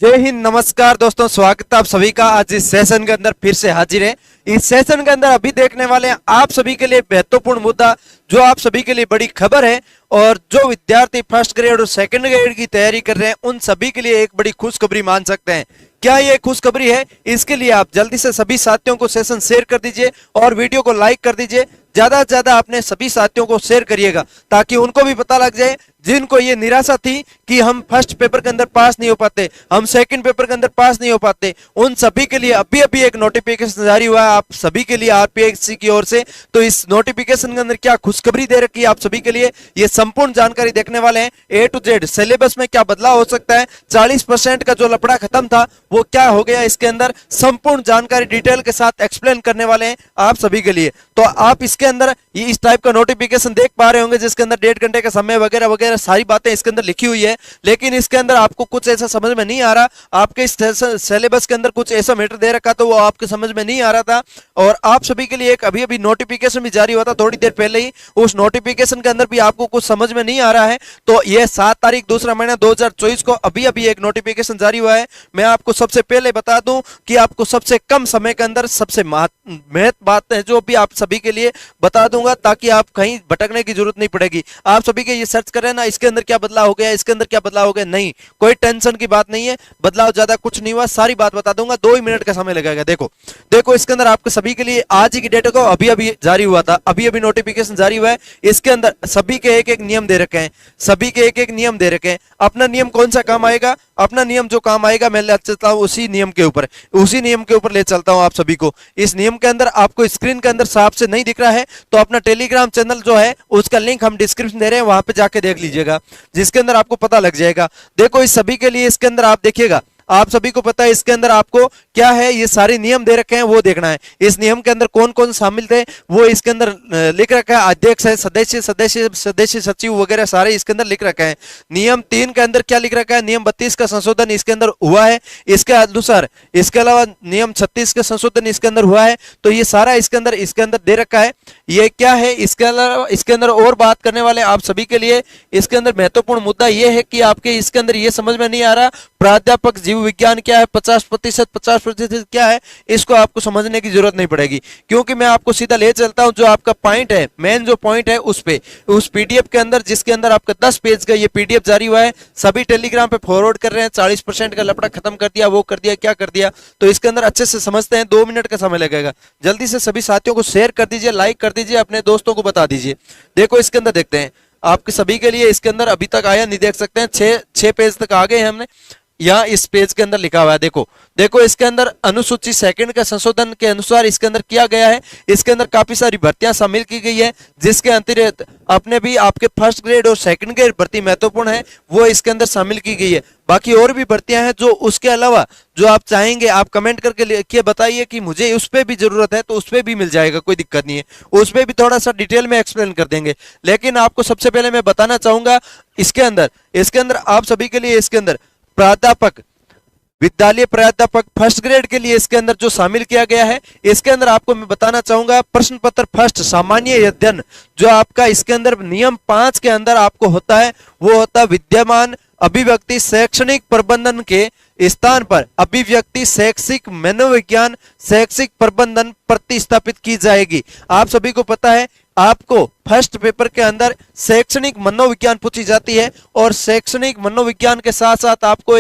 जय हिंद, नमस्कार दोस्तों, स्वागत है आप सभी का। आज इस सेशन के अंदर फिर से हाजिर है। इस सेशन के अंदर अभी देखने वाले हैं आप सभी के लिए महत्वपूर्ण मुद्दा, जो आप सभी के लिए बड़ी खबर है और जो विद्यार्थी फर्स्ट ग्रेड और सेकंड ग्रेड की तैयारी कर रहे हैं उन सभी के लिए एक बड़ी खुशखबरी मान सकते हैं। क्या ये खुशखबरी है? इसके लिए आप जल्दी से सभी साथियों को सेशन शेयर कर दीजिए और वीडियो को लाइक कर दीजिए। ज्यादा से ज्यादा अपने सभी साथियों को शेयर करिएगा ताकि उनको भी पता लग जाए, जिनको ये निराशा थी कि हम फर्स्ट पेपर के अंदर पास नहीं हो पाते, हम सेकंड पेपर के अंदर पास नहीं हो पाते, उन सभी के लिए अभी अभी एक नोटिफिकेशन जारी हुआ है आप सभी के लिए आरपीएससी की ओर से। तो इस नोटिफिकेशन के अंदर क्या खुशखबरी दे रखी है आप सभी के लिए, ये संपूर्ण जानकारी देखने वाले हैं। ए टू जेड सिलेबस में क्या बदलाव हो सकता है, 40% का जो लफड़ा खत्म था वो क्या हो गया, इसके अंदर संपूर्ण जानकारी डिटेल के साथ एक्सप्लेन करने वाले हैं आप सभी के लिए। तो आप इसके अंदर ये इस टाइप का नोटिफिकेशन देख पा रहे होंगे जिसके अंदर 1.5 घंटे का समय वगैरह वगैरह सारी बातें इसके अंदर लिखी हुई है। लेकिन इसके अंदर आपको कुछ ऐसा समझ में नहीं आ रहा, आपके इस सिलेबस के अंदर कुछ ऐसा मैटर दे रखा तो वो आपके समझ में नहीं आ रहा था। और आप सभी के लिए एक अभी अभी नोटिफिकेशन भी जारी हुआ था थोड़ी देर पहले ही, उस नोटिफिकेशन के अंदर भी आपको कुछ समझ में नहीं आ रहा है। तो ये 7 तारीख दूसरा महीना 2024 को अभी अभी एक नोटिफिकेशन जारी हुआ है। मैं आपको सबसे पहले बता दूं कि आपको सबसे कम समय के अंदर सबसे महत्व बात है जो भी आप सभी के लिए बता दूंगा, ताकि आप कहीं भटकने की जरूरत नहीं पड़ेगी। आप सभी के ये सर्च करें ना, इसके अंदर क्या बदलाव हो गया, इसके अंदर क्या बदलाव हो गया, नहीं, कोई टेंशन की बात नहीं है, बदलाव ज्यादा कुछ नहीं हुआ, सारी बात बता दूंगा। 2 ही मिनट का समय लगेगा। देखो देखो इसके अंदर आपके सभी के लिए आज ही की डेट को अभी अभी जारी हुआ था, अभी अभी नोटिफिकेशन जारी हुआ है। इसके अंदर सभी के एक एक नियम दे रखे हैं, सभी के एक एक नियम दे रखे हैं। अपना नियम कौन सा काम आएगा, अपना नियम जो काम आएगा मैं ले चलता हूं उसी नियम के ऊपर ले चलता हूं आप सभी को। इस नियम के अंदर आपको स्क्रीन के अंदर साफ से नहीं दिख रहा है तो अपना टेलीग्राम चैनल जो है उसका लिंक हम डिस्क्रिप्शन दे रहे हैं, वहां पे जाके देख लीजिएगा, जिसके अंदर आपको पता लग जाएगा। देखो इस सभी के लिए इसके अंदर आप देखिएगा, आप सभी को पता है इसके अंदर आपको क्या है, ये सारे नियम दे रखे हैं वो देखना है। इस नियम के अंदर कौन कौन शामिल थे वो इसके अंदर लिख रखा है, अध्यक्ष है, सदस्य सचिव वगैरह सारे इसके अंदर लिख रखा है। नियम 3 के अंदर क्या लिख रखा है, नियम 32 का संशोधन इसके अंदर हुआ है, इसके अनुसार इसके अलावा नियम 36 का संशोधन इसके अंदर हुआ है। तो ये सारा इसके अंदर दे रखा है। ये क्या है, इसके अलावा इसके अंदर और बात करने वाले आप सभी के लिए इसके अंदर महत्वपूर्ण मुद्दा ये है कि आपके इसके अंदर ये समझ में नहीं आ रहा प्राध्यापक जीव विज्ञान क्या है, 50% क्या है, इसको आपको समझने की जरूरत नहीं पड़ेगी, क्योंकि मैं आपको सीधा ले चलता हूं जो आपका पॉइंट है, मेन जो पॉइंट है उस पे, उस पीडीएफ के अंदर जिसके अंदर आपका 10 पेज का ये पीडीएफ जारी हुआ है, सभी टेलीग्राम पे फॉरवर्ड कर रहे हैं। 40% का लपड़ा खत्म कर दिया, वो कर दिया, क्या कर दिया, तो इसके अंदर अच्छे से समझते हैं। 2 मिनट का समय लगेगा। जल्दी से सभी साथियों को शेयर कर दीजिए, लाइक कर दीजिए, अपने दोस्तों को बता दीजिए। देखो इसके अंदर देखते हैं आपके सभी के लिए इसके अंदर अभी तक आया नहीं, देख सकते हैं 6 पेज तक आ गए हैं हमने। यहाँ इस पेज के अंदर लिखा हुआ है, देखो इसके अंदर अनुसूची सेकंड का संशोधन के अनुसार इसके अंदर किया गया है। इसके अंदर काफी सारी भर्तियां शामिल की गई है, जिसके अतिरिक्त अपने भी आपके फर्स्ट ग्रेड और सेकंड ग्रेड भर्ती महत्वपूर्ण है वो इसके अंदर शामिल की गई है। बाकी और भी भर्तियां हैं जो उसके अलावा जो आप चाहेंगे आप कमेंट करके लिखिए, बताइए कि मुझे उस पर भी जरूरत है, तो उस पर भी मिल जाएगा, कोई दिक्कत नहीं है, उस पर भी थोड़ा सा डिटेल में एक्सप्लेन कर देंगे। लेकिन आपको सबसे पहले मैं बताना चाहूंगा इसके अंदर आप सभी के लिए इसके अंदर प्राध्यापक, विद्यालय प्राध्यापक फर्स्ट ग्रेड के लिए इसके अंदर जो शामिल किया गया है, इसके अंदर आपको मैं बताना चाहूंगा प्रश्न पत्र फर्स्ट सामान्य अध्ययन जो आपका इसके अंदर नियम 5 के अंदर आपको होता है, वो होता है विद्यमान अभिव्यक्ति शैक्षणिक प्रबंधन के स्थान पर अभिव्यक्ति शैक्षिक मनोविज्ञान शैक्षिक प्रबंधन प्रतिस्थापित की जाएगी। आप सभी को पता है आपको फर्स्ट पेपर के अंदर शैक्षणिक मनोविज्ञान पूछी जाती है और शैक्षणिक मनोविज्ञान के साथ साथ आपको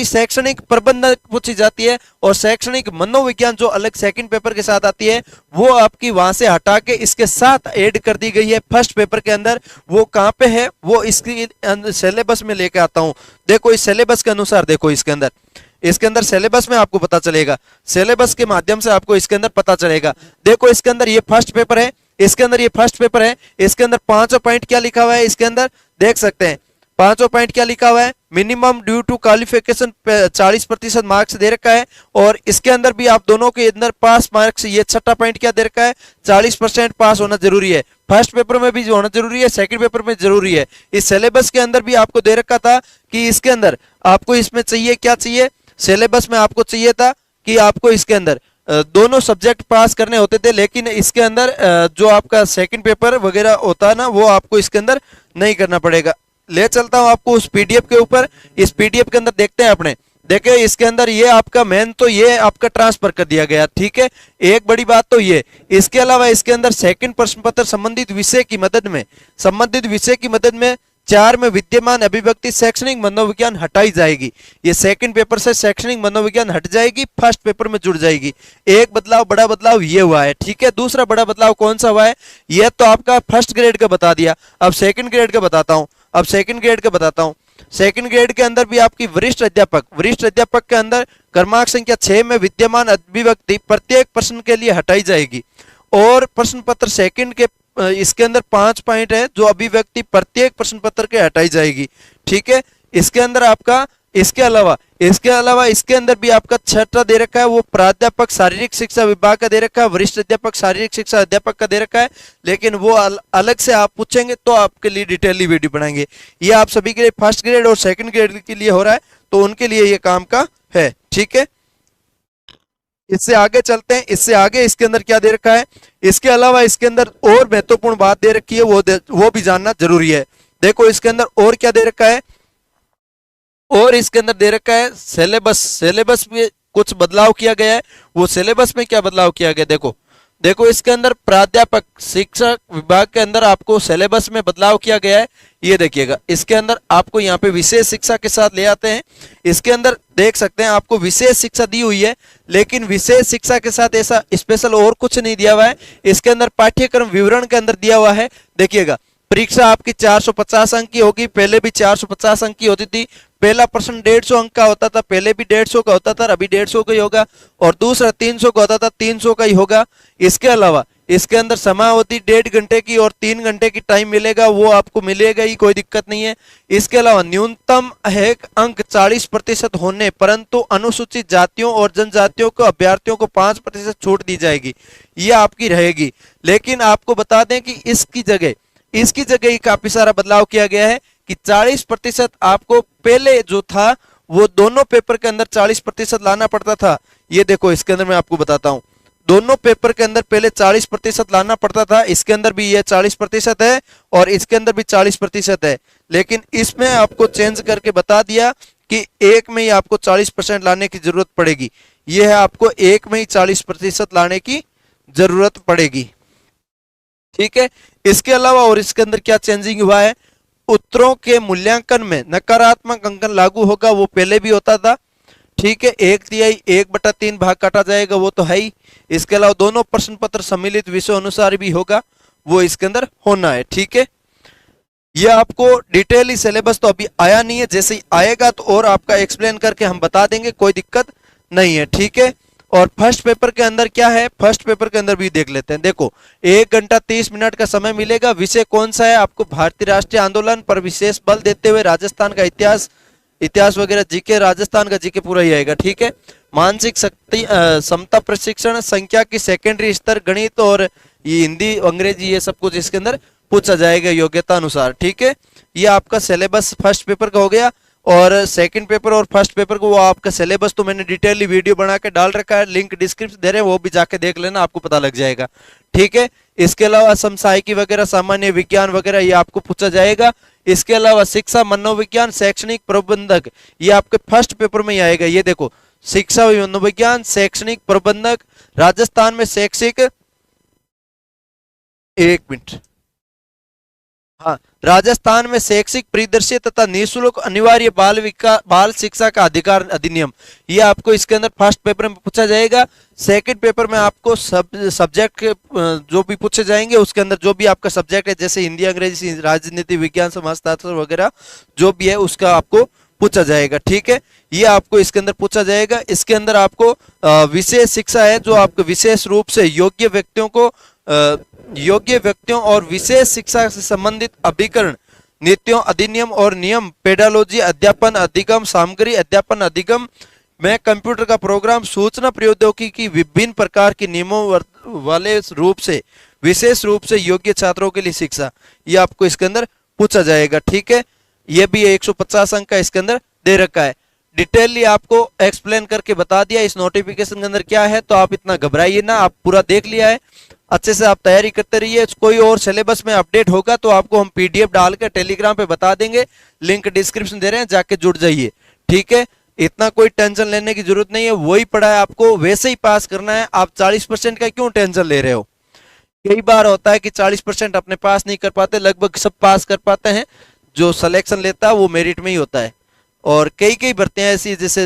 शैक्षणिक प्रबंधन पूछी जाती है, और शैक्षणिक मनोविज्ञान जो अलग सेकंड पेपर के साथ आती है वो आपकी वहां से हटा के इसके साथ ऐड कर दी गई है फर्स्ट पेपर के अंदर। वो कहां पे है वो इसकी सिलेबस में लेके आता हूं। देखो इस सिलेबस के अनुसार, देखो इसके अंदर सिलेबस में आपको पता चलेगा, सिलेबस के माध्यम से आपको इसके अंदर पता चलेगा। देखो इसके अंदर ये फर्स्ट पेपर है, इसके अंदर ये फर्स्ट पेपर है, इसके अंदर 5 पॉइंट क्या लिखा हुआ है, इसके अंदर देख सकते हैं 5 पॉइंट क्या लिखा हुआ है, minimum due to qualification 40% marks दे रखा है। और इसके अंदर भी आप दोनों के अंदर पास मार्क्स, ये 6ठा पॉइंट क्या दे रखा है, 40% पास होना जरूरी है। फर्स्ट पेपर में भी जो होना जरूरी है, सेकंड पेपर में जरूरी है। इस सिलेबस के अंदर भी आपको दे रखा था कि इसके अंदर आपको इसमें चाहिए, क्या चाहिए, सिलेबस में आपको चाहिए था कि आपको इसके अंदर दोनों सब्जेक्ट पास करने होते थे, लेकिन इसके अंदर जो आपका सेकंड पेपर वगैरह होता है ना वो आपको इसके अंदर नहीं करना पड़ेगा। ले चलता हूं आपको उस पीडीएफ के ऊपर। इस पीडीएफ के अंदर देखते हैं अपने देखिए इसके अंदर ये आपका मेन तो ये आपका ट्रांसफर कर दिया गया, ठीक है। एक बड़ी बात तो ये, इसके अलावा इसके अंदर सेकंड प्रश्न पत्र संबंधित विषय की मदद में 4 में विद्यमान अभिव्यक्ति शैक्षणिक मनोविज्ञान हटाई जाएगी। ये सेकंड पेपर से शैक्षणिक मनोविज्ञान हट जाएगी, फर्स्ट पेपर में जुड़ जाएगी। एक बदलाव, बड़ा बदलाव ये हुआ है, ठीक है। दूसरा बड़ा बदलाव कौन सा हुआ है, ये तो आपका फर्स्ट ग्रेड का बता दिया। अब सेकंड ग्रेड का बताता हूं। सेकंड ग्रेड के अंदर भी आपकी वरिष्ठ अध्यापक के अंदर क्रमांक संख्या 6 में विद्यमान अभिव्यक्ति प्रत्येक प्रश्न के लिए हटाई जाएगी। और प्रश्न पत्र सेकंड के इसके अंदर 5 पॉइंट है जो अभिव्यक्ति प्रत्येक प्रश्न पत्र के हटाई जाएगी, ठीक है। इसके अंदर आपका इसके अलावा इसके अंदर भी आपका छठा दे रखा है, वो प्राध्यापक शारीरिक शिक्षा विभाग का दे रखा है, वरिष्ठ अध्यापक शारीरिक शिक्षा अध्यापक का दे रखा है। लेकिन वो अलग से आप पूछेंगे तो आपके लिए डिटेली वीडियो बनाएंगे। ये आप सभी के लिए फर्स्ट ग्रेड और सेकंड ग्रेड के लिए हो रहा है, तो उनके लिए ये काम का है, ठीक है। इससे आगे चलते हैं। इससे आगे इसके अंदर क्या दे रखा है, इसके अलावा इसके अंदर और महत्वपूर्ण बात दे रखी है, वो भी जानना जरूरी है। देखो इसके अंदर और क्या दे रखा है, और इसके अंदर दे रखा है सिलेबस में कुछ बदलाव किया गया है। वो सिलेबस में क्या बदलाव किया गया, देखो इसके अंदर प्राध्यापक शिक्षक विभाग के अंदर आपको सिलेबस में बदलाव किया गया है। ये देखिएगा, इसके अंदर आपको यहाँ पे विशेष शिक्षा के साथ ले आते हैं। इसके अंदर देख सकते हैं आपको विशेष शिक्षा दी हुई है, लेकिन विशेष शिक्षा के साथ ऐसा स्पेशल और कुछ नहीं दिया हुआ है। इसके अंदर पाठ्यक्रम विवरण के अंदर दिया हुआ है। देखिएगा, परीक्षा आपकी 450 अंक की होगी, पहले भी 450 अंक की होती थी। पहला प्रश्न 150 अंक का होता था, पहले भी 150 का होता था, अभी 150 का ही होगा। और दूसरा 300 का होता था, 300 का ही होगा। इसके अलावा इसके अंदर समावधि 1.5 घंटे की और 3 घंटे की टाइम मिलेगा, वो आपको मिलेगा ही, कोई दिक्कत नहीं है। इसके अलावा न्यूनतम अंक 40% होने परंतु अनुसूचित जातियों और जनजातियों को अभ्यर्थियों को 5% छूट दी जाएगी, ये आपकी रहेगी। लेकिन आपको बता दें कि इसकी जगह काफी सारा बदलाव किया गया है कि 40% आपको पहले जो था वो दोनों पेपर के अंदर 40% लाना पड़ता था। ये देखो इसके अंदर मैं आपको बताता हूं, दोनों पेपर के अंदर पहले 40% लाना पड़ता था। इसके अंदर भी ये 40% है और इसके अंदर भी 40% है। लेकिन इसमें आपको चेंज करके बता दिया कि एक में ही आपको 40% लाने की जरूरत पड़ेगी। ये है आपको एक में ही 40% लाने की जरूरत पड़ेगी, ठीक है। इसके अलावा और इसके अंदर क्या चेंजिंग हुआ है, उत्तरों के मूल्यांकन में नकारात्मक अंकन लागू होगा, वो पहले भी होता था, ठीक है। 1/3 1/3 भाग काटा जाएगा, वो तो है ही। इसके अलावा दोनों प्रश्न पत्र सम्मिलित विषय अनुसार भी होगा, वो इसके अंदर होना है, ठीक है। ये आपको डिटेली सिलेबस तो अभी आया नहीं है, जैसे ही आएगा तो और आपका एक्सप्लेन करके हम बता देंगे, कोई दिक्कत नहीं है, ठीक है। और फर्स्ट पेपर के अंदर क्या है, फर्स्ट पेपर के अंदर भी देख लेते हैं। देखो 1 घंटा 30 मिनट का समय मिलेगा। विषय कौन सा है, आपको भारतीय राष्ट्रीय आंदोलन पर विशेष बल देते हुए राजस्थान का इतिहास वगैरह जीके, राजस्थान का जीके पूरा ही आएगा, ठीक है। मानसिक शक्ति समता प्रशिक्षण, संख्या की सेकेंडरी स्तर, गणित और ये हिंदी अंग्रेजी, ये सब कुछ इसके अंदर पूछा जाएगा योग्यता अनुसार, ठीक है। ये आपका सिलेबस फर्स्ट पेपर का हो गया। और सेकंड पेपर और फर्स्ट पेपर को वो आपका सिलेबस तो मैंने डिटेली वीडियो बना के डाल रखा है, लिंक डिस्क्रिप्शन दे रहे हैं, वो भी जाके देख लेना, आपको पता लग जाएगा, ठीक है। इसके अलावा समसामयिकी वगैरह, सामान्य विज्ञान वगैरह ये आपको पूछा जाएगा। इसके अलावा शिक्षा मनोविज्ञान, शैक्षणिक प्रबंधक, ये आपके फर्स्ट पेपर में ही आएगा। ये देखो, शिक्षा मनोविज्ञान, शैक्षणिक प्रबंधक, राजस्थान में शैक्षिक, एक मिनट, हाँ, राजस्थान में शैक्षिक परिदृश्य तथा निःशुल्क अनिवार्य बाल शिक्षा का अधिकार अधिनियम, ये आपको इसके अंदर फर्स्ट पेपर में पूछा जाएगा। सेकंड पेपर में आपको सब्जेक्ट के जो भी पूछे जाएंगे, उसके अंदर जो भी आपका सब्जेक्ट है, जैसे हिंदी, अंग्रेजी, राजनीति विज्ञान, समाजशास्त्र वगैरह जो भी है, उसका आपको पूछा जाएगा, ठीक है। ये आपको इसके अंदर पूछा जाएगा। इसके अंदर आपको विशेष शिक्षा है, जो आपको विशेष रूप से योग्य व्यक्तियों और विशेष शिक्षा से संबंधित अभिकरण, नीतियों, अधिनियम और नियम, पेडालॉजी, अध्यापन अधिगम, सामग्री अध्यापन अधिगम में कंप्यूटर का प्रोग्राम, सूचना प्रौद्योगिकी की विभिन्न प्रकार के नियमों वाले रूप से विशेष रूप से योग्य छात्रों के लिए शिक्षा, ये आपको इसके अंदर पूछा जाएगा, ठीक है। ये भी 150 अंक का इसके अंदर दे रखा है। डिटेलली आपको एक्सप्लेन करके बता दिया इस नोटिफिकेशन के अंदर क्या है, तो आप इतना घबराइए ना, आप पूरा देख लिया है, अच्छे से आप तैयारी करते रहिए। कोई और सिलेबस में अपडेट होगा तो आपको हम पीडीएफ डाल के टेलीग्राम पे बता देंगे, लिंक डिस्क्रिप्शन दे रहे हैं, जाके जुड़ जाइए, ठीक है। इतना कोई टेंशन लेने की जरूरत नहीं है, वही पढ़ा है आपको वैसे ही पास करना है। आप 40% का क्यों टेंशन ले रहे हो? कई बार होता है कि 40% अपने पास नहीं कर पाते, लगभग सब पास कर पाते हैं। जो सिलेक्शन लेता है वो मेरिट में ही होता है। और कई कई भर्तियां ऐसी, जैसे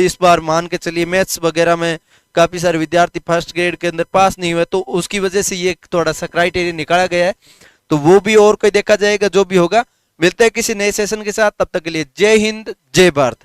इस बार मान के चलिए मैथ्स वगैरह में काफी सारे विद्यार्थी फर्स्ट ग्रेड के अंदर पास नहीं हुए, तो उसकी वजह से ये थोड़ा सा क्राइटेरिया निकाला गया है। तो वो भी और कोई देखा जाएगा जो भी होगा। मिलते हैं किसी नए सेशन के साथ, तब तक के लिए जय हिंद जय भारत।